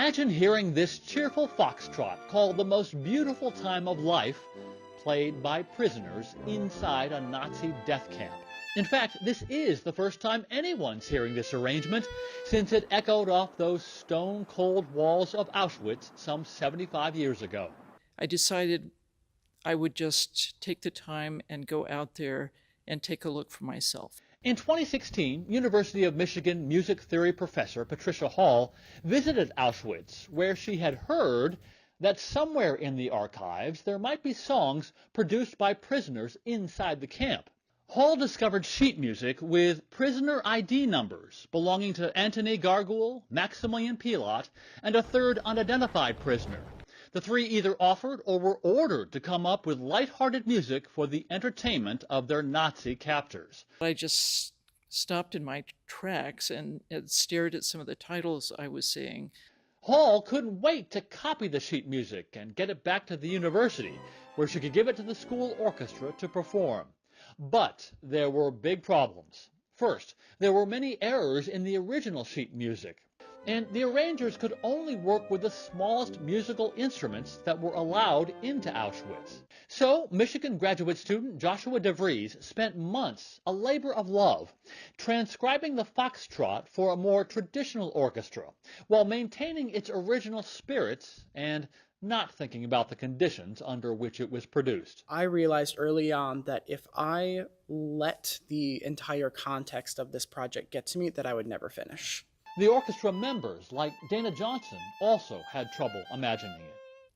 Imagine hearing this cheerful foxtrot called the most beautiful time of life, played by prisoners inside a Nazi death camp. In fact, this is the first time anyone's hearing this arrangement, since it echoed off those stone-cold walls of Auschwitz some 75 years ago. I decided I would just take the time and go out there and take a look for myself. In 2016, University of Michigan music theory professor Patricia Hall visited Auschwitz, where she had heard that somewhere in the archives there might be songs produced by prisoners inside the camp. Hall discovered sheet music with prisoner ID numbers belonging to Antony Gargoul, Maximilian Pilat, and a third unidentified prisoner. The three either offered or were ordered to come up with light-hearted music for the entertainment of their Nazi captors. I just stopped in my tracks and stared at some of the titles I was seeing. Hall couldn't wait to copy the sheet music and get it back to the university, where she could give it to the school orchestra to perform. But there were big problems. First, there were many errors in the original sheet music, and the arrangers could only work with the smallest musical instruments that were allowed into Auschwitz. So, Michigan graduate student Joshua DeVries spent months, a labor of love, transcribing the foxtrot for a more traditional orchestra, while maintaining its original spirits and not thinking about the conditions under which it was produced. I realized early on that if I let the entire context of this project get to me, that I would never finish. The orchestra members, like Dana Johnson, also had trouble imagining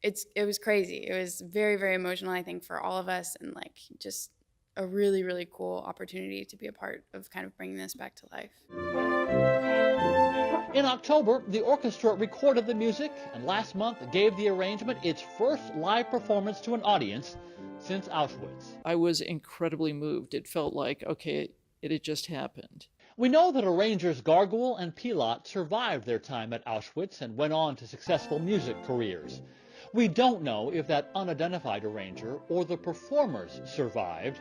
it. It was crazy. It was very, very emotional, I think, for all of us, and just a really, really cool opportunity to be a part of kind of bringing this back to life. In October, the orchestra recorded the music and last month gave the arrangement its first live performance to an audience since Auschwitz. I was incredibly moved. It felt like, okay, it had just happened. We know that arrangers Gargoul and Pilat survived their time at Auschwitz and went on to successful music careers. We don't know if that unidentified arranger or the performers survived,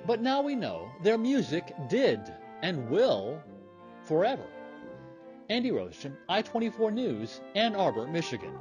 but now we know their music did and will forever. Andy Roschen, I-24 News, Ann Arbor, Michigan.